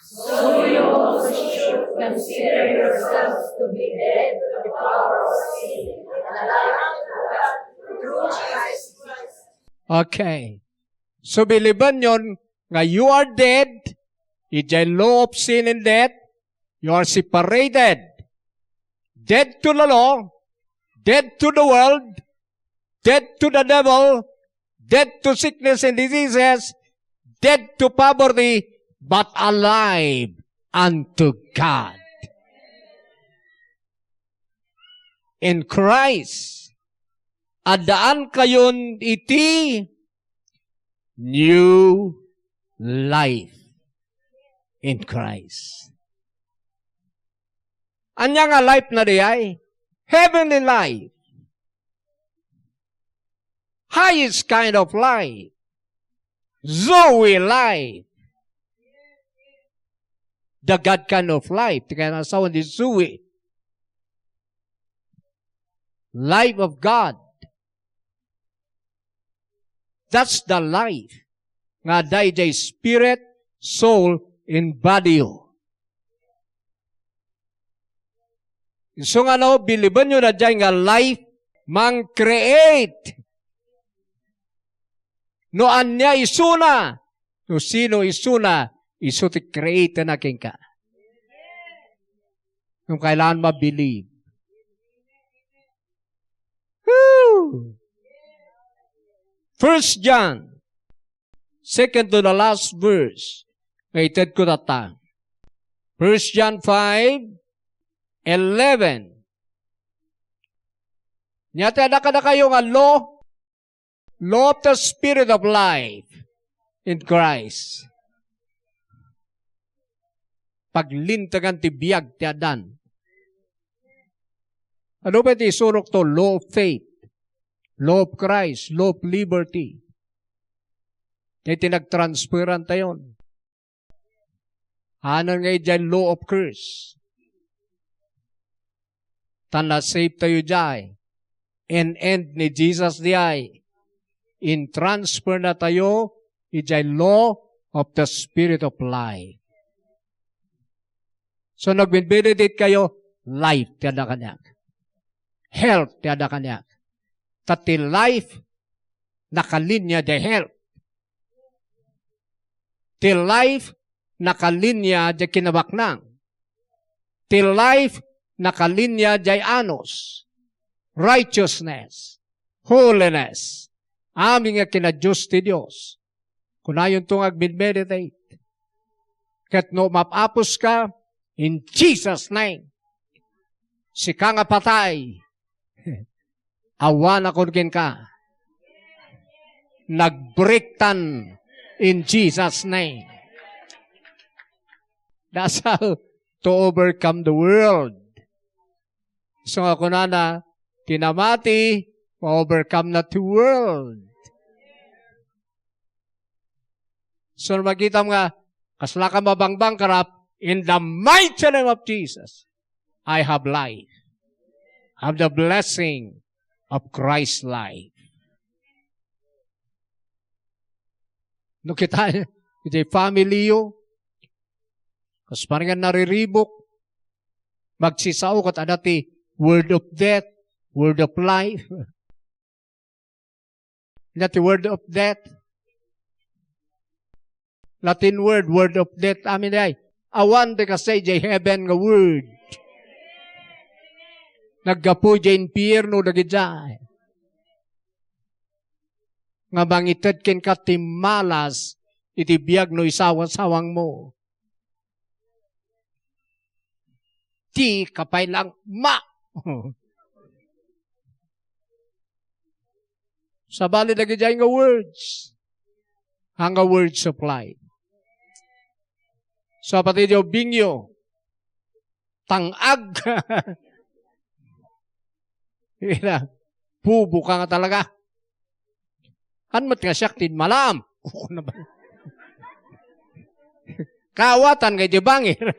So you also should consider yourselves to be dead to the power of sin and alive to God through Jesus Christ. Okay. So biliban yon nga you are dead, ijay law of sin and death, you are separated. Dead to the law, dead to the world, dead to the devil, dead to sickness and diseases, dead to poverty, but alive unto God. In Christ, adaan kayon iti new life in Christ. Anya nga life na di ay? Heavenly life. Highest kind of life. Zoe life. The God kind of life. Kaya nasawan di Zoe. Life of God. That's the life. Nga day spirit, soul, and body. So nga no, biliban nyo na dyan nga life mang create. No anya isuna. No sino isuna, iso ti create na king ka. Kung kailangan ma-believe. Woo! 1 John, second to the last verse. Ngayon ko na ta. 1 John 5:11. Nyata na kayo nga law of the Spirit of life in Christ. Paglintagan ti biyag ti adan. Ano ba iti isurok to? Law of faith. Law of Christ. Law of liberty. Kaya tinag-transferan tayo. Ano nga dyan law of curse? Tanasave tayo dyan. End ni Jesus diay. In transfer na tayo, ijay law of the Spirit of life. So nag-benedict kayo, life tiyada kanyak. Health tiyada kanyak. Tati life, nakalinya de health. Ti life, nakalinya de kinabaknang. Ti life, nakalinya de anos. Righteousness, holiness, aming nga kinadiyos ti Diyos. Kung ayon itong ag-meditate. Kat no mapapos ka, in Jesus' name, si ka nga patay, awan akon kin ka. Nagbrektan in Jesus' name. That's how to overcome the world. So ako na tinamati, ma-overcome na the world. So makita mo nga, kasla ka mabangbang karap, in the mighty name of Jesus, I have life. I have the blessing of Christ's life. No kita, iti family yo, kas parang nariribok, magsisao kat adati, word of death, word of life. Not the word of death. Latin word of death. Amin ay, awan de kasi jay heaven nga word. Naggapo jay impierno dagijay. Nga bangited ken ka timalas, iti biyag no isawang-sawang mo. Ti kapay lang ma. Sa bali lagi dyan nga words. Ang words of life. So pati diyo bingyo. Tangag. Pubo ka nga talaga. Anmat nga siyak tin malam. Kawatan kay di bangir.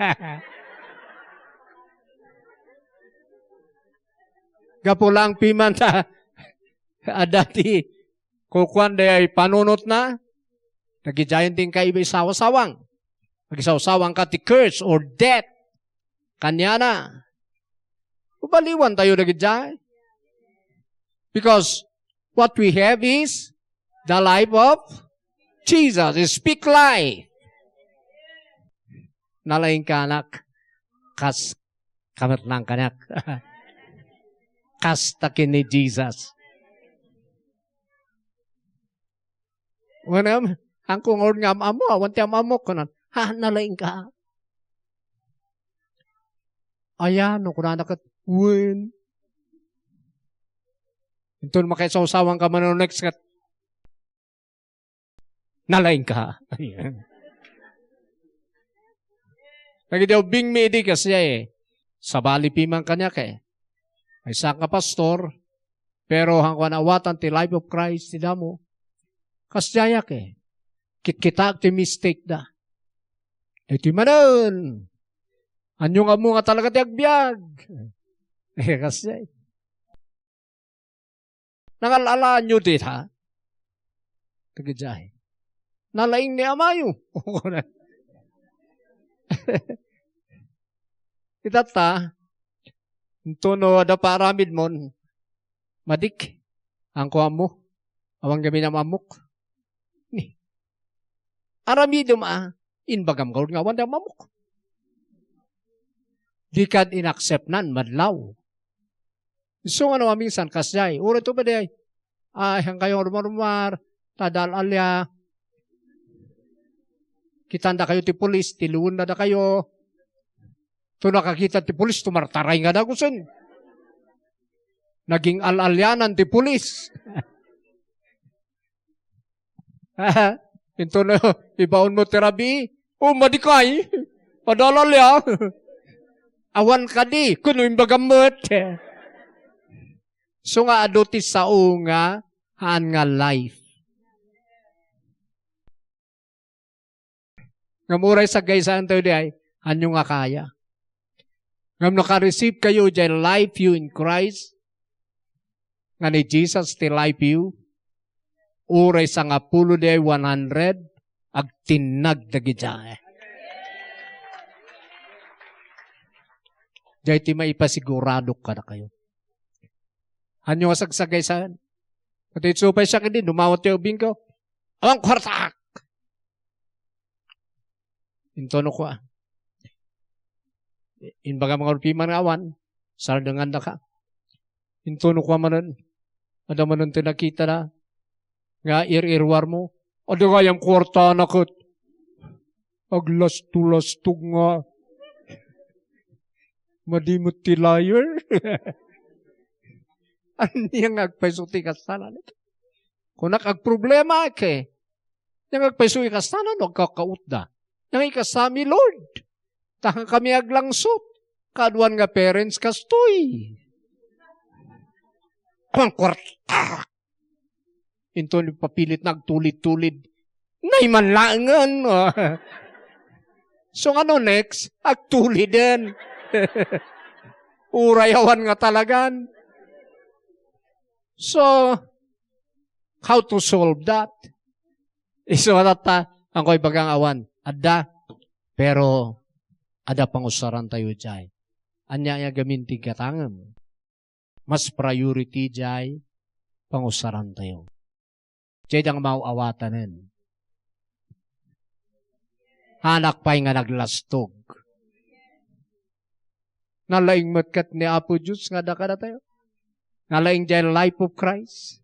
Gapulang pimanta. Adati, kukuan day panunot na, nagijayan din ka iba isawasawang. Nagisawasawang ka ti curse or death. Kanya na. Ubaliwan tayo nagijay. Because what we have is the life of Jesus. Speak life. Nalaing kanak, kas kamat lang kanak. Kastakin ni Jesus. Wanam, ang kungod nga amo, awanti amamok ko na, nalaing ka. Ayan, no, kunana ka, win. Ito makisawsawang ka man next kat, nalaing ka. Ayan. Nagidaw bing midi kasi sa bali pimang kanya kay. Ay sa ka pastor, pero hanggang awatan ti life of Christ ti damo. Kasyayak Kita ti mistake da. Iti manan. Anyo nga mo nga talaga ti agbyag. Kasi. Nangalala nyo dit ha? Tagajay. Nalaing ni Amayo. Itata, ito no, ada paramid mon, madik, ang kuha mo, awang gabi na mamuk. Aramidum inbagam kaul nga wanda mamuk. Di kad inaccept nan, madlaw. So nga no, minsan kasjay, uro to ba day, hang kayo rumar-rumar, tadal alya, kitanda kayo ti pulis, tiluun na kayo, to nakakita ti pulis, tumartaray nga na gusin. Naging al-alyanan ti pulis. Ito na, ibaon mo terabi, madikay, padalalya. Awan ka di, kuno yung bagamot. So nga aduti sa nga, haan nga life. Ngamuray sa gaysaan tayo di ay, anyo nga kaya. Ngam naka-receive kayo dyan life you in Christ, nga ni Jesus ti life you, uray sa nga pulo di ay 100, agtinag dagi dyan. Dahil ti maipasigurado ka na kayo. Anyo nga sagsagay saan? Pati supay siya kini, dumawat yung bingko, ang kwartak! Intono ko inbaga mga rupiman awan, sardangan na ka. Intono ko manan, ada manan tinakita na, nga ir-irwar mo, ada nga yung kwarta na kat, aglas-tulastog nga, madimot ti liar. Ano yung agpasuti ka sana nito? Kung nakagproblema ke, yung agpasuti ka sana, nagkakautda. Yung ikasami, Lord. Taka kami aglangsot. Kaduan nga parents kastoy. Ang kwarta. Ito ni papilit nagtulid-tulid. Naimanlangan. So ano next? Agtulidin. Urayawan nga talagan. So, how to solve that? So, ang ko'y bagang awan. Ada, pero ada pangusaran tayo jay. Anya ya gaminti katangam. Mas priority jay, pangusaran tayo. Jay dang mauawatanin. Anak pa'y nga naglastog. Nalaing matkat ni Apo Diyos nga dakada tayo. Nalaing jay life of Christ.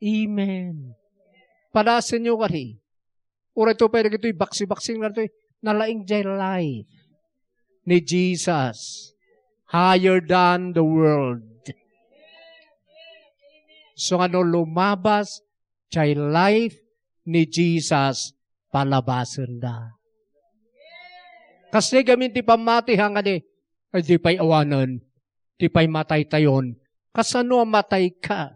Amen. Padasin nyo kari. Ura ito pa ito, baksi-baksing na ito, nalaing jay life ni Jesus higher than the world. So ano lumabas jay life ni Jesus palabasan na. Kasi gamin ti pamati hanga di, ay di pa'y awanan, di pa'y matay tayon, kasano matay ka?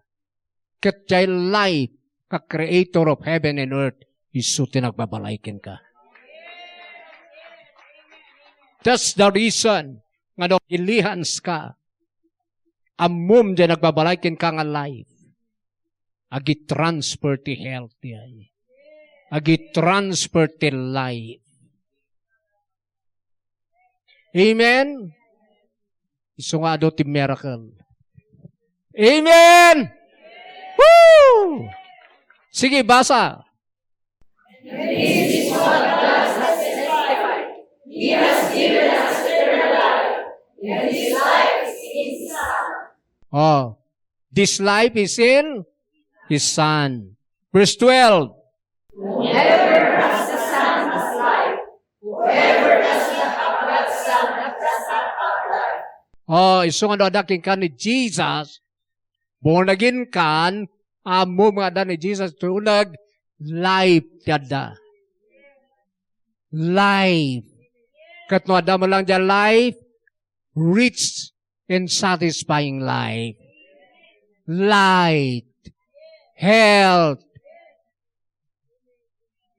Kat jay life, ka-creator of heaven and earth, Isu tinagbabalaikin ka. That's the reason nga daw ilihans ka. Amum dyan nagbabalaikin ka nga life. Agi transfer ti health ay. Agi transfer ti life. Amen? Isu nga daw ti miracle. Amen! Woo! Sige, basa. And this is what God has testified. He has given us eternal life, and this life is in His Son. Oh, this life is in His Son. Verse 12. Whoever has the Son has life. Whoever does not have that Son does not have life. Oh, iso nga dadaking ka ni Jesus, born again kan, amo mga da ni Jesus, tunag, life yada. Life. Katno ada mo lang dyan life, rich and satisfying life. Light. Health.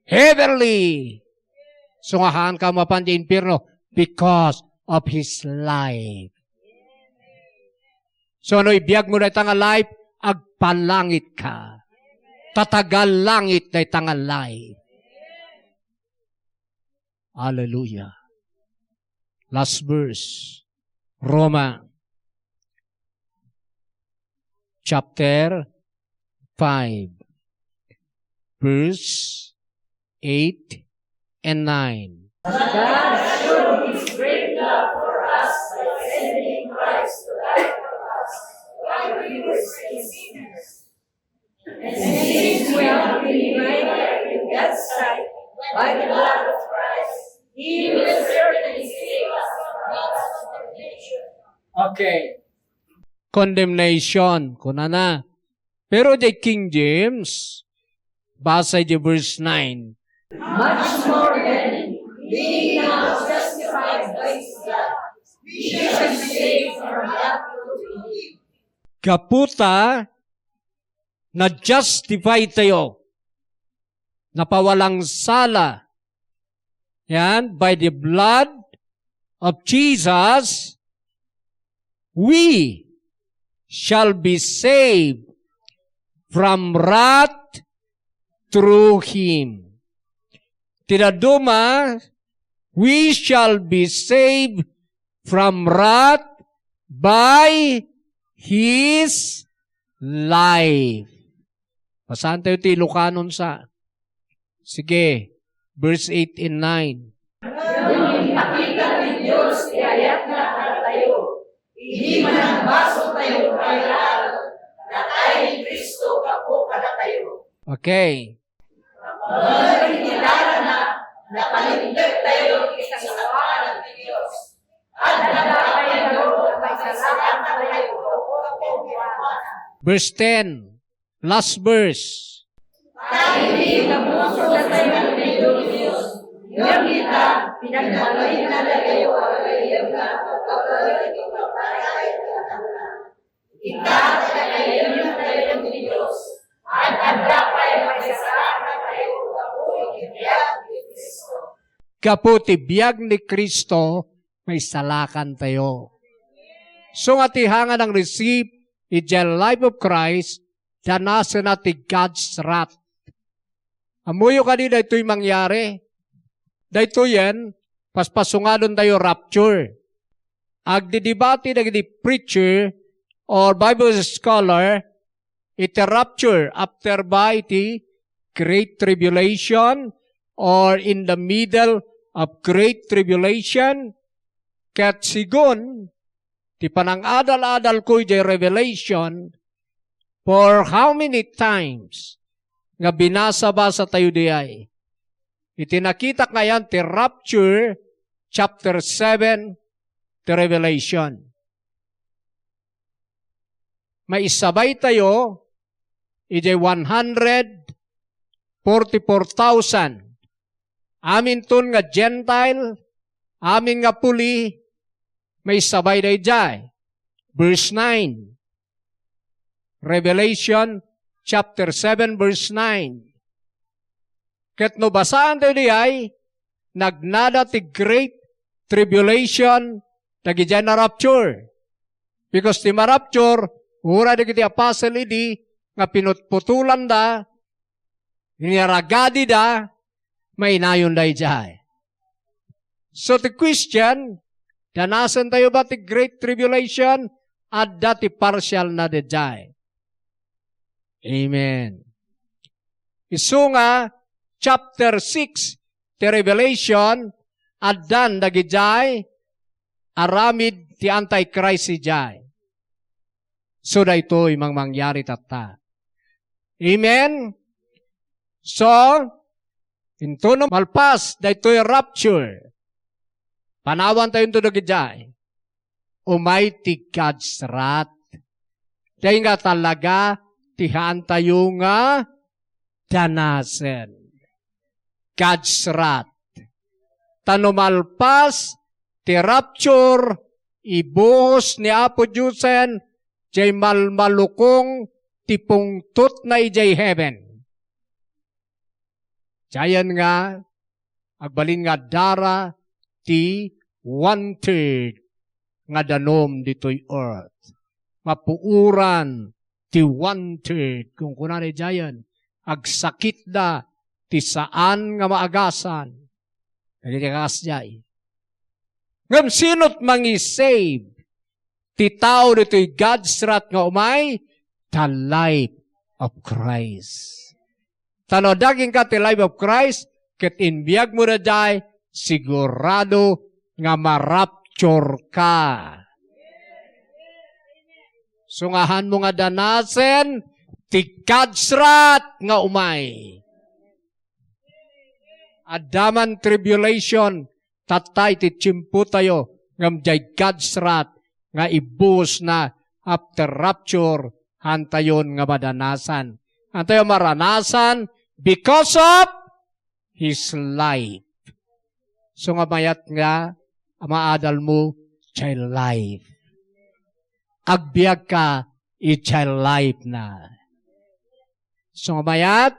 heavenly. Sungahan ka mapan di impyerno because of His life. So ano ibiyag mo na itang life, agpalangit ka. Tatagal langit na itang life. Hallelujah. Last verse. Roma chapter 5 verse 8 and 9. God showed His great love for us by sending Christ to die for us while we were still sinners. And since we have been united in God's sight by the blood of Christ, He will certainly save us from God's condemnation. Okay. Condemnation. Kuna na. Pero di King James, basa di verse 9. Much more than being now justified by His blood, we shall be saved from that which we live. Kaputa, na-justify tayo. Napawalang sala. Yan, by the blood of Jesus, we shall be saved from wrath through Him. Tinaduma, we shall be saved from wrath by His life. Basahan tayo ti Lucanon sa. Sige, verse 8 and 9. Nung ipakita ni Diyos, iayat na tayo. Hindi man ang baso tayo kailan na tayo ni Kristo kapo kada tayo. Okay. Pagkakilala na napanindig tayo sa kasawanan ng Diyos. At nalakay na doon may salamat tayo kapo Verse 10. Last verse. tayo hindi kapuso na tayo ng Diyos. Ngayon kita, pinagmalayin na tayo ang iyong kapagpapalit ng kapatay. Kita, pinagmalayin na tayo ng Diyos. At agapay magsasaka tayo kapag-ibiyag ni Kristo. Kaputibiyag ni Kristo, may salakan tayo. So nga tihangan ang receive ijay life of Christ, danasan natin God's wrath. Amuyo kanina ito'y mangyari. Dahito yan, paspasungadon tayo rapture. Agdidibati na preacher or Bible scholar, iti rapture after by the great tribulation or in the middle of great tribulation. Kat sigun, ti panang-adal-adal ko iti revelation, for how many times nga binasa-basa tayo diay. Itinakita ngayon ti rapture, chapter 7, ti Revelation. Maisabay tayo, iti 144,000. Amin ton nga Gentile, amin nga puli, maisabay day jay. Verse 9. Revelation chapter 7 verse 9. Ket no basaan tayo diay, nagnada ti great tribulation, dagiti na rapture. Because ti marapture, ura dagiti apostle idi, nga pinutputulan da, niragadi da, may inayon da ijay. So ti Christian, danasan tayo ba ti great tribulation, at dati partial na dijay. Amen. Isu nga, chapter 6, ti Revelation, addan dagijay, aramid ti Antichrist ijay. So, da ito'y mangyari tata. Amen? So, into no malpas, da ito'y rapture. Panawan tayo ito dagijay. Almighty God's wrath. Dahil nga talaga, tihaan tayo nga danasen. God's wrath. Tanumalpas, ti rapture, ibuhos ni Apo Diyosen, jay malmalukong tipungtot na ijay heaven. Diyan nga, agbalin nga dara, ti 1/3 nga danom dito'y earth. Mapuuran, ti 1/3, kung kunani diyan, agsakit da, ti saan nga maagasan. Kaya kakas jay. Ngam sinot mangi-save, ti tao dito'y God's wrath nga umay, the life of Christ. Tano daging ka ti life of Christ, ket inbiyag mo na jay, sigurado nga marapture ka. Sungahan mo nga danasen, ti God's wrath nga umay. Adaman tribulation, tatay ti tsimpo tayo, ngam jay God's wrath, nga ibus na after rapture, hantayon nga madanasan. Hantayo maranasan because of His life. So nga mayat nga, maadal mo, child life. Agbiag ka, i-child life na. So nga mayat,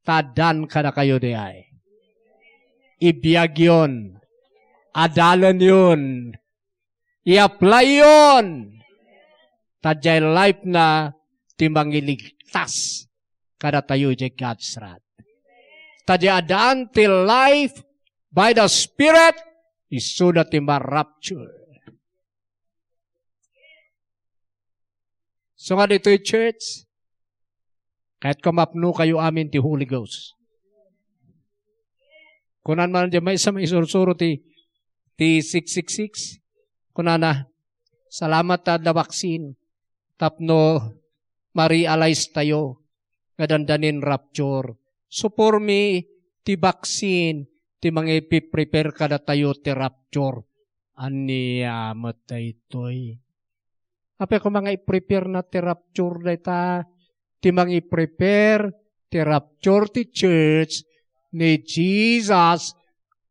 tadan ka na kayo di ay. Ibiyag yun. Adalan yun. I-apply yun. Tadjay life na timangiligtas kada tayo di God's wrath. Tadjay adaan ti life by the Spirit iso na timarapture. So nga dito'y church, kahit kumapno kayo amin ti Holy Ghost. Kunan man di may isa may sursuro ti 666. Kunan na, salamat na vaccine. Tapno, ma-realize tayo. Gadandanin rapture. So for me, ti vaccine, ti mga ipiprepare ka na tayo ti rapture. Aniya matay to'y. Ape ko mga iprepare na ti rapture na ta, ti mga iprepare ti rapture ti church, ni Jesus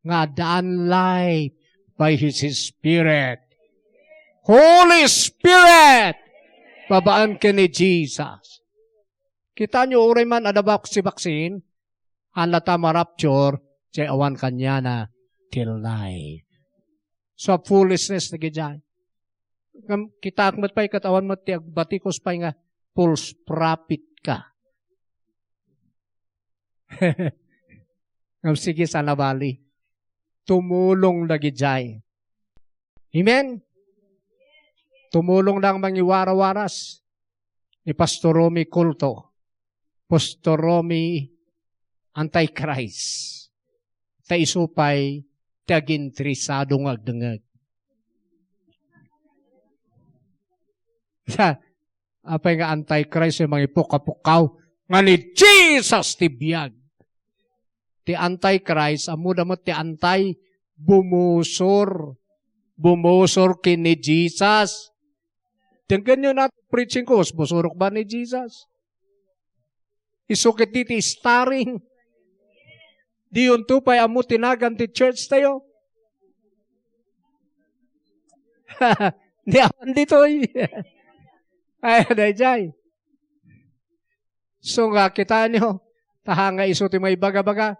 nga daan life by His Spirit. Holy Spirit! Babaan ka ni Jesus. Kita nyo, uray man adabak si vaksin, ang lata marapture, siya awan kanya na till life. So, foolishness na gidyan. Kita akmat pa'y katawan mo, ti agbatikos pa'y nga, false prophet ka. Sige sa nabali. Tumulong na gijay. Amen? Tumulong lang mangiwara-waras ni Pastor Romy Culto. Pastor Romy Antichrist. Ta isupay tagintrisado agdengag. Apay nga Antichrist yung mga ipukapukaw nga ni Jesus tibiyag. Ti Antichrist, amuda mo ti antay, bumusor. Bumusor kini Jesus. Tingnan nyo na preaching ko, busurok ba ni Jesus? Isukit ti starring. Di yun to pa'y amu tinagan ti church tayo. Di aman dito ay, dayjay. So nga, kita nyo, tahanga iso ti may baga-baga.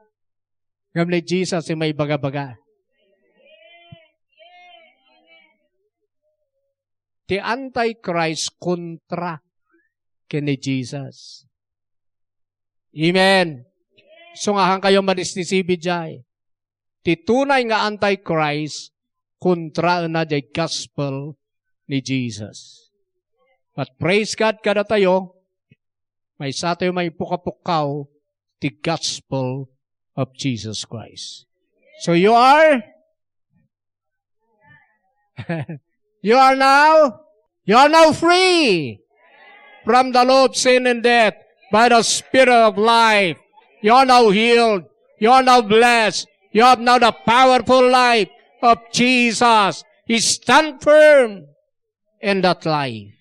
Ngam ni Jesus ti may baga-baga. Ti Antichrist kontra kini Jesus. Amen. So nga hang kayo manisnisibid jay. Ti tunay nga Antichrist kontra na jay gospel ni Jesus. But praise God kada tayo, may sa tayo may pukapukaw ti gospel of Jesus Christ. So you are you are now free from the law of sin and death by the Spirit of life. You are now healed. You are now blessed. You have now the powerful life of Jesus. He stand firm in that life.